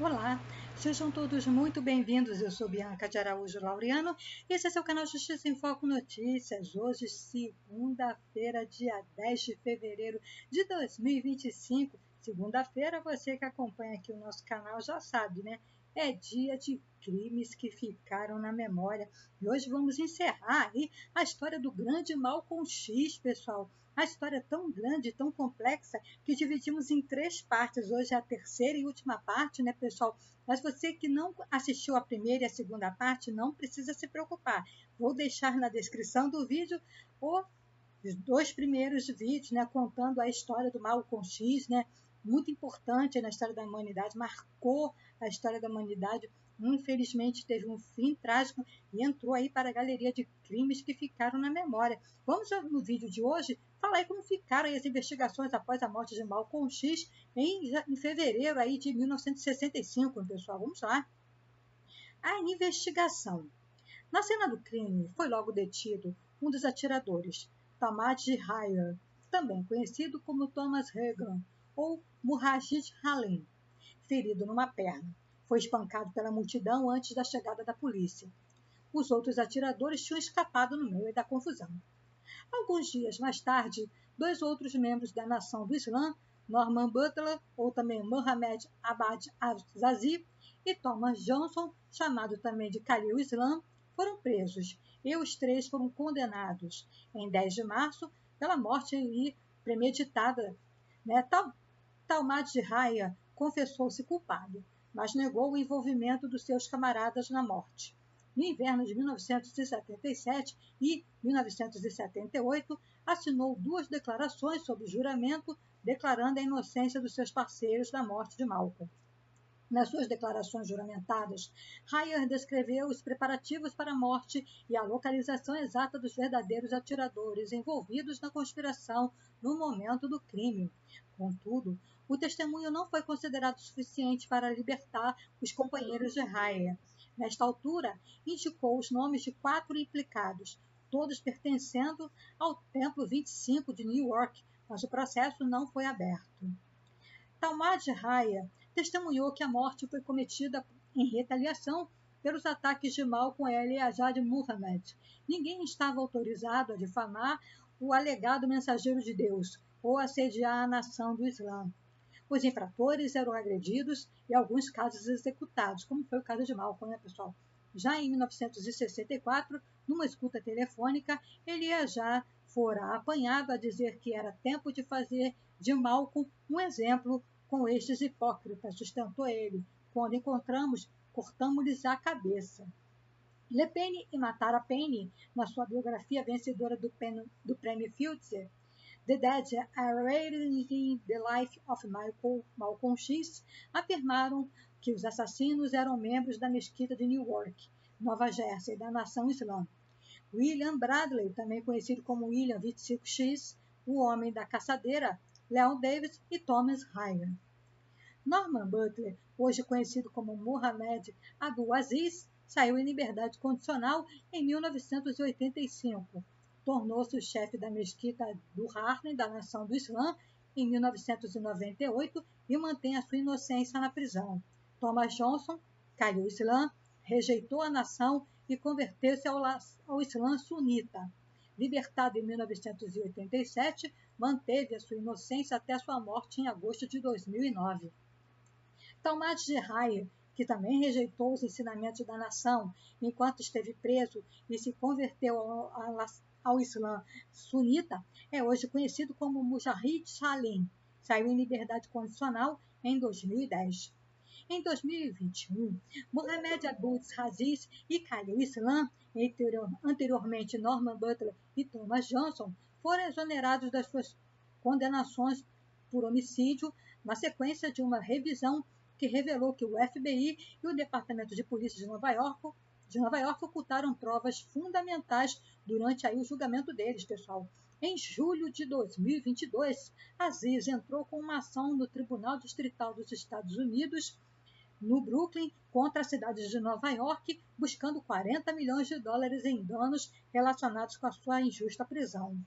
Olá, sejam todos muito bem-vindos. Eu sou Bianca de Araújo Laureano e esse é seu canal Justiça em Foco Notícias. Hoje, segunda-feira, dia 10 de fevereiro de 2025. Segunda-feira, você que acompanha aqui o nosso canal já sabe, né? É dia de crimes que ficaram na memória. E hoje vamos encerrar aí a história do grande Malcolm X, pessoal. A história é tão grande, tão complexa, que dividimos em 3 partes. Hoje é a terceira e última parte, né, pessoal? Mas você que não assistiu a primeira e a segunda parte, não precisa se preocupar. Vou deixar na descrição do vídeo os 2 primeiros vídeos, né, contando a história do Malcolm X, né, muito importante na história da humanidade, marcou a história da humanidade. Infelizmente teve um fim trágico e entrou aí para a galeria de crimes que ficaram na memória. Vamos no vídeo de hoje falar aí como ficaram aí as investigações após a morte de Malcolm X em fevereiro aí de 1965, pessoal. Vamos lá. A investigação. Na cena do crime, foi logo detido um dos atiradores, Tamad Hire, também conhecido como Thomas Hagan ou Mujahid Halim, ferido numa perna. Foi espancado pela multidão antes da chegada da polícia. Os outros atiradores tinham escapado no meio da confusão. Alguns dias mais tarde, 2 outros membros da Nação do Islã, Norman Butler, ou também Mohammed Abad Azazi, e Thomas Johnson, chamado também de Khalil Islam, foram presos e os 3 foram condenados em 10 de março pela morte premeditada. Talmad Raya confessou-se culpado, mas negou o envolvimento dos seus camaradas na morte. No inverno de 1977 e 1978, assinou 2 declarações sob juramento declarando a inocência dos seus parceiros da morte de Malcolm. Nas suas declarações juramentadas, Ryan descreveu os preparativos para a morte e a localização exata dos verdadeiros atiradores envolvidos na conspiração no momento do crime. Contudo, o testemunho não foi considerado suficiente para libertar os companheiros de Ryan. Nesta altura, indicou os nomes de 4 implicados, todos pertencendo ao Templo 25 de New York, mas o processo não foi aberto. Talmad Raya testemunhou que a morte foi cometida em retaliação pelos ataques de Malcolm e Azad Muhammad. Ninguém estava autorizado a difamar o alegado mensageiro de Deus ou assediar a nação do Islã. Os infratores eram agredidos e alguns casos executados, como foi o caso de Malcolm, né, pessoal? Já em 1964, numa escuta telefônica, ele já fora apanhado a dizer que era tempo de fazer de Malcolm um exemplo com estes hipócritas, sustentou ele. Quando encontramos, cortamos-lhes a cabeça. Le Pen e Matara Penny, na sua biografia vencedora do Prêmio Pulitzer, The Dead Are Rating the Life of Malcolm X, afirmaram que os assassinos eram membros da mesquita de Newark, Nova Jersey, da nação islã. William Bradley, também conhecido como William 25X, o homem da caçadeira, Leon Davis e Thomas Ryan. Norman Butler, hoje conhecido como Mohammed Abdul Aziz, saiu em liberdade condicional em 1985. Tornou-se o chefe da mesquita do Harlem, da Nação do Islã, em 1998 e mantém a sua inocência na prisão. Thomas Johnson, caiu o Islã, rejeitou a nação e converteu-se ao Islã sunita. Libertado em 1987, manteve a sua inocência até sua morte em agosto de 2009. Talmad Raya, que também rejeitou os ensinamentos da nação enquanto esteve preso e se converteu ao Islã sunita, é hoje conhecido como Mujahid Halim. Saiu em liberdade condicional em 2010. Em 2021, Mohamed Abdul Aziz e Khalil Islam, anteriormente Norman Butler e Thomas Johnson, foram exonerados das suas condenações por homicídio na sequência de uma revisão que revelou que o FBI e o Departamento de Polícia de Nova York ocultaram provas fundamentais durante aí o julgamento deles, pessoal. Em julho de 2022, Aziz entrou com uma ação no Tribunal Distrital dos Estados Unidos, no Brooklyn, contra a cidade de Nova York, buscando 40 milhões de dólares em danos relacionados com a sua injusta prisão.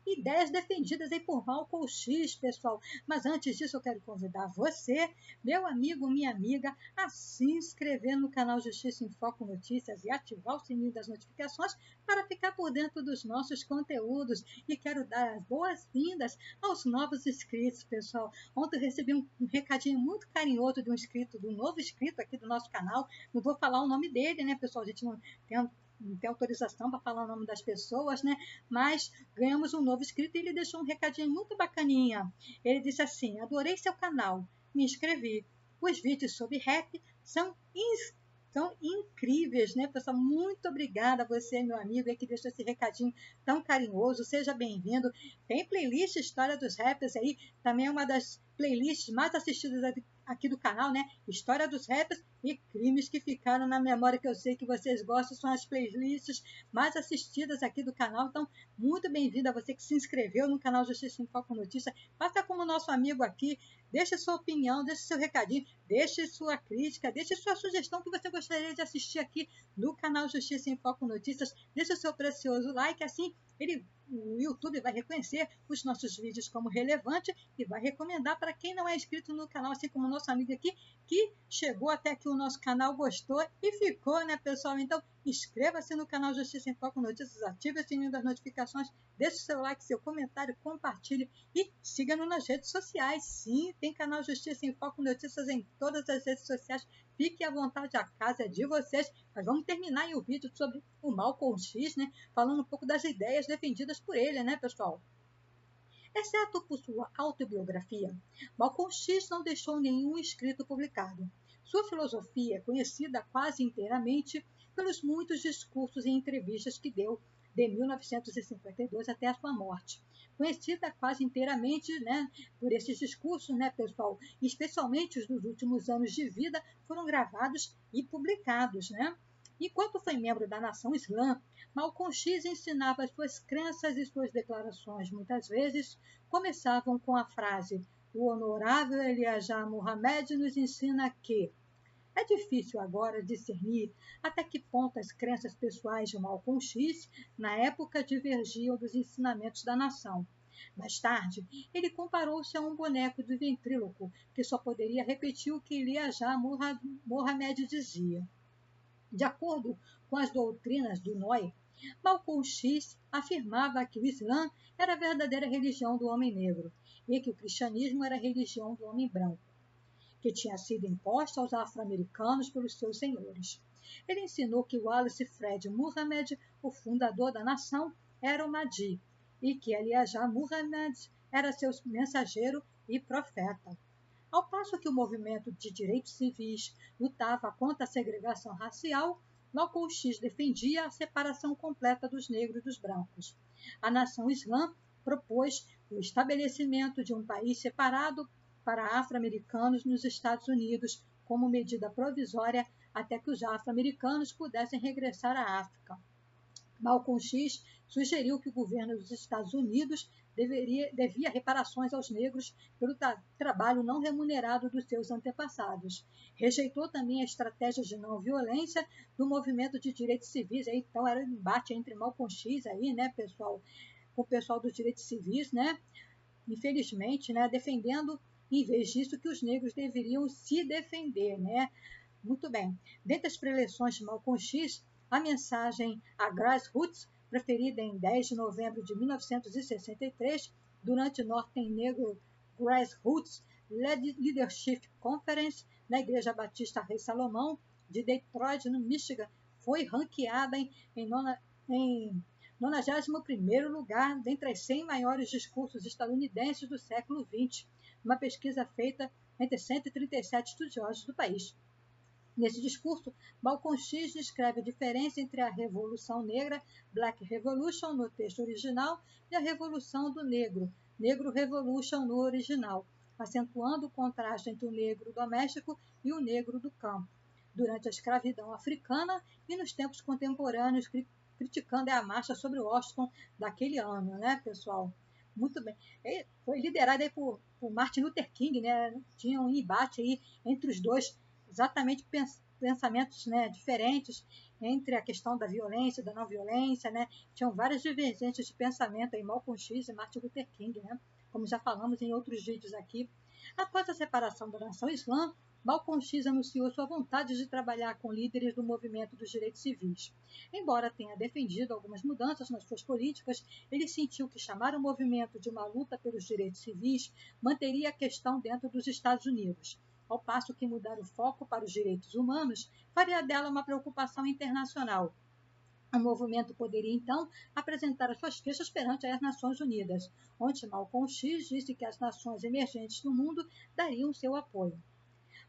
ideias defendidas aí por Malcolm X, pessoal. Mas antes disso, eu quero convidar você, meu amigo, minha amiga, a se inscrever no canal Justiça em Foco Notícias e ativar o sininho das notificações para ficar por dentro dos nossos conteúdos. E quero dar as boas-vindas aos novos inscritos, pessoal. Ontem eu recebi um recadinho muito carinhoso de um inscrito, do novo inscrito aqui do nosso canal. Não vou falar o nome dele, né, pessoal? A gente não tem autorização para falar o nome das pessoas, né? Mas ganhamos um novo inscrito e ele deixou um recadinho muito bacaninha. Ele disse assim: adorei seu canal, me inscrevi. Os vídeos sobre rap são incríveis, né, pessoal? Muito obrigada a você, meu amigo, que deixou esse recadinho tão carinhoso. Seja bem-vindo. Tem playlist História dos Rappers aí, também é uma das playlists mais assistidas aqui do canal, né? História dos Rappers e crimes que ficaram na memória, que eu sei que vocês gostam, são as playlists mais assistidas aqui do canal. Então, muito bem-vindo a você que se inscreveu no canal Justiça em Foco Notícia. Faça como nosso amigo aqui, deixe sua opinião, deixe seu recadinho, deixe sua crítica, deixe sua sugestão que você gostaria de assistir aqui no canal Justiça em Foco Notícias. Deixe o seu precioso like, assim o YouTube vai reconhecer os nossos vídeos como relevante e vai recomendar para quem não é inscrito no canal, assim como o nosso amigo aqui, que chegou até aqui o nosso canal, gostou e ficou, né, pessoal? Então, inscreva-se no canal Justiça em Foco Notícias, ative o sininho das notificações, deixe seu like, seu comentário, compartilhe e siga-nos nas redes sociais. Sim, tem canal Justiça em Foco Notícias em todas as redes sociais. Fique à vontade, a casa é de vocês. Mas vamos terminar aí o vídeo sobre o Malcolm X, né? Falando um pouco das ideias defendidas por ele, né, pessoal? Exceto por sua autobiografia, Malcolm X não deixou nenhum escrito publicado. Sua filosofia é conhecida quase inteiramente pelos muitos discursos e entrevistas que deu de 1952 até a sua morte. Conhecida quase inteiramente, né, por esses discursos, né, pessoal, especialmente os dos últimos anos de vida, foram gravados e publicados, né? Enquanto foi membro da nação Islã, Malcolm X ensinava suas crenças e suas declarações. Muitas vezes começavam com a frase: o honorável Elijah Muhammad nos ensina que. É difícil agora discernir até que ponto as crenças pessoais de Malcolm X, na época, divergiam dos ensinamentos da nação. Mais tarde, ele comparou-se a um boneco de ventríloco que só poderia repetir o que Elijah Muhammad dizia. De acordo com as doutrinas do Noi, Malcolm X afirmava que o Islã era a verdadeira religião do homem negro e que o cristianismo era a religião do homem branco, que tinha sido imposta aos afro-americanos pelos seus senhores. Ele ensinou que Wallace Fred Muhammad, o fundador da nação, era o Mahdi e que Elijah Muhammad era seu mensageiro e profeta. Ao passo que o movimento de direitos civis lutava contra a segregação racial, Malcolm X defendia a separação completa dos negros e dos brancos. A nação Islã propôs o estabelecimento de um país separado para afro-americanos nos Estados Unidos como medida provisória até que os afro-americanos pudessem regressar à África. Malcolm X sugeriu que o governo dos Estados Unidos devia reparações aos negros pelo trabalho não remunerado dos seus antepassados. Rejeitou também a estratégia de não violência do movimento de direitos civis. Aí, então era um embate entre Malcolm X aí, né, pessoal, com o pessoal dos direitos civis, né? Infelizmente, né, defendendo, em vez disso, que os negros deveriam se defender, né? Muito bem. Dentre as preleções de Malcolm X, a mensagem a Grassroots, preferida em 10 de novembro de 1963, durante o Northern Negro Grassroots Leadership Conference, na Igreja Batista Rei Salomão, de Detroit, no Michigan, foi ranqueada em 91º lugar dentre as 100 maiores discursos estadunidenses do século XX, uma pesquisa feita entre 137 estudiosos do país. Nesse discurso, Malcolm X descreve a diferença entre a Revolução Negra, Black Revolution, no texto original, e a Revolução do Negro, Negro Revolution, no original, acentuando o contraste entre o negro doméstico e o negro do campo, durante a escravidão africana e nos tempos contemporâneos, criticando a marcha sobre Washington daquele ano, né, pessoal? Muito bem. Foi liderado aí por Martin Luther King, né? Tinha um embate aí entre os dois, exatamente pensamentos, né, diferentes entre a questão da violência e da não violência, né? Tinham várias divergências de pensamento em Malcolm X e Martin Luther King, né? Como já falamos em outros vídeos aqui. Após a separação da nação islã, Malcolm X anunciou sua vontade de trabalhar com líderes do movimento dos direitos civis. Embora tenha defendido algumas mudanças nas suas políticas, ele sentiu que chamar o movimento de uma luta pelos direitos civis manteria a questão dentro dos Estados Unidos, ao passo que mudar o foco para os direitos humanos faria dela uma preocupação internacional. O movimento poderia, então, apresentar as suas queixas perante as Nações Unidas, onde Malcolm X disse que as nações emergentes do mundo dariam seu apoio.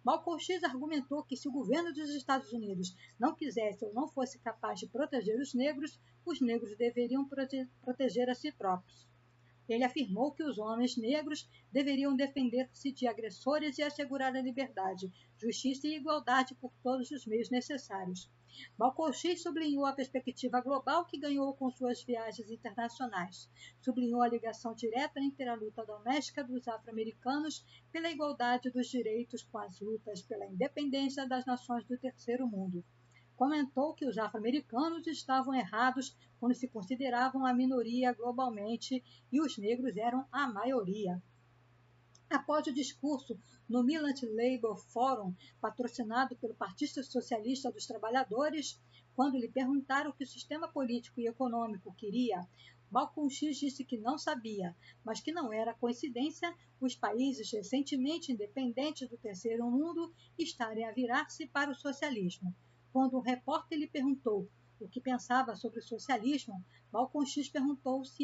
Malcolm X argumentou que se o governo dos Estados Unidos não quisesse ou não fosse capaz de proteger os negros deveriam proteger a si próprios. Ele afirmou que os homens negros deveriam defender-se de agressores e assegurar a liberdade, justiça e igualdade por todos os meios necessários. Malcolm X sublinhou a perspectiva global que ganhou com suas viagens internacionais. Sublinhou a ligação direta entre a luta doméstica dos afro-americanos pela igualdade dos direitos com as lutas pela independência das nações do terceiro mundo. Comentou que os afro-americanos estavam errados quando se consideravam a minoria globalmente e os negros eram a maioria. Após o discurso no Milan Labour Forum, patrocinado pelo Partido Socialista dos Trabalhadores, quando lhe perguntaram o que o sistema político e econômico queria, Malcolm X disse que não sabia, mas que não era coincidência os países recentemente independentes do terceiro mundo estarem a virar-se para o socialismo. Quando um repórter lhe perguntou o que pensava sobre o socialismo, Malcolm X perguntou se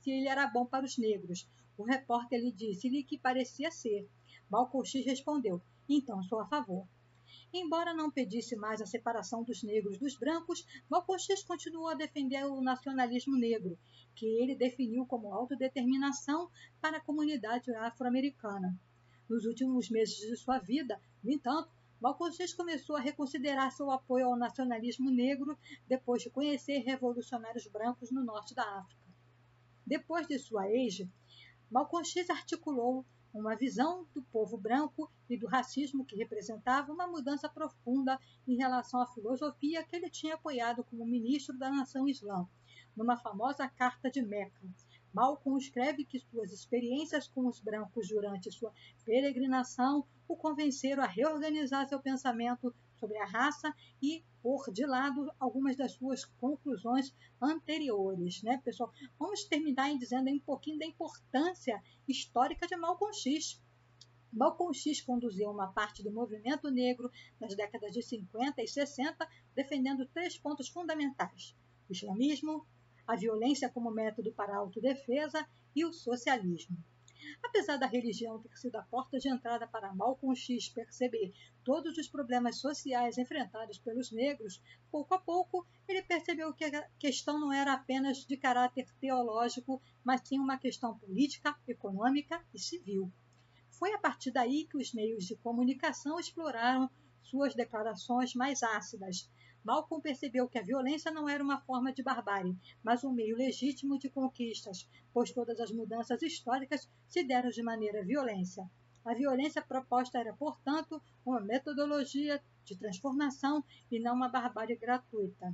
ele era bom para os negros. O repórter lhe disse-lhe que parecia ser. Malcolm X respondeu: então sou a favor. Embora não pedisse mais a separação dos negros dos brancos, Malcolm X continuou a defender o nacionalismo negro, que ele definiu como autodeterminação para a comunidade afro-americana. Nos últimos meses de sua vida, no entanto, Malcolm X começou a reconsiderar seu apoio ao nacionalismo negro depois de conhecer revolucionários brancos no norte da África. Depois de sua ex, Malcolm X articulou uma visão do povo branco e do racismo que representava uma mudança profunda em relação à filosofia que ele tinha apoiado como ministro da nação islã, numa famosa Carta de Meca. Malcolm escreve que suas experiências com os brancos durante sua peregrinação o convenceram a reorganizar seu pensamento sobre a raça e pôr de lado algumas das suas conclusões anteriores, né, pessoal? Vamos terminar dizendo um pouquinho da importância histórica de Malcolm X. Malcolm X conduziu uma parte do movimento negro nas décadas de 50 e 60, defendendo 3 pontos fundamentais: o islamismo, a violência como método para a autodefesa e o socialismo. Apesar da religião ter sido a porta de entrada para Malcolm X perceber todos os problemas sociais enfrentados pelos negros, pouco a pouco ele percebeu que a questão não era apenas de caráter teológico, mas sim uma questão política, econômica e civil. Foi a partir daí que os meios de comunicação exploraram suas declarações mais ácidas. Malcolm percebeu que a violência não era uma forma de barbárie, mas um meio legítimo de conquistas, pois todas as mudanças históricas se deram de maneira violência. A violência proposta era, portanto, uma metodologia de transformação e não uma barbárie gratuita.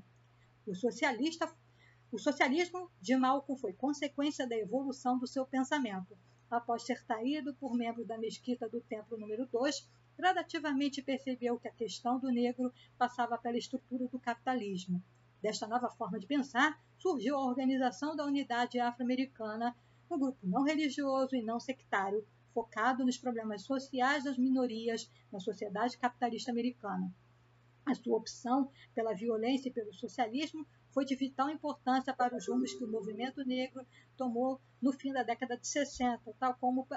O socialismo de Malcolm foi consequência da evolução do seu pensamento. Após ser traído por membros da mesquita do Templo número 2, gradativamente percebeu que a questão do negro passava pela estrutura do capitalismo. Desta nova forma de pensar, surgiu a Organização da Unidade Afro-Americana, um grupo não religioso e não sectário, focado nos problemas sociais das minorias na sociedade capitalista americana. A sua opção pela violência e pelo socialismo foi de vital importância para os rumos que o movimento negro tomou no fim da década de 60, tal como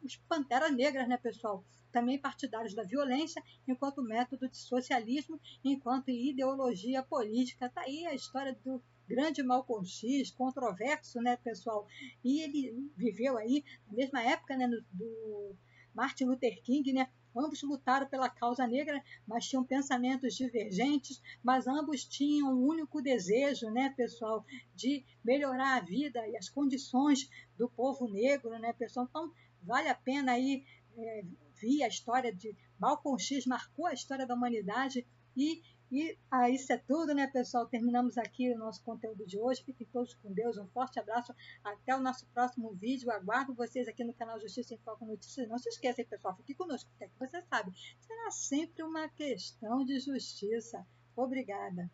os Panteras Negras, né, pessoal? Também partidários da violência, enquanto método de socialismo, enquanto ideologia política. Está aí a história do grande Malcolm X, controverso, né, pessoal? E ele viveu aí, na mesma época, né, do Martin Luther King, né? Ambos lutaram pela causa negra, mas tinham pensamentos divergentes, mas ambos tinham um único desejo, né, pessoal, de melhorar a vida e as condições do povo negro, né, pessoal? Então, vale a pena aí vi a história de Malcolm X, marcou a história da humanidade. Isso é tudo, né, pessoal? Terminamos aqui o nosso conteúdo de hoje. Fiquem todos com Deus. Um forte abraço. Até o nosso próximo vídeo. Aguardo vocês aqui no canal Justiça em Foco Notícias. Não se esqueçam, pessoal. Fique conosco, porque você sabe, será sempre uma questão de justiça. Obrigada.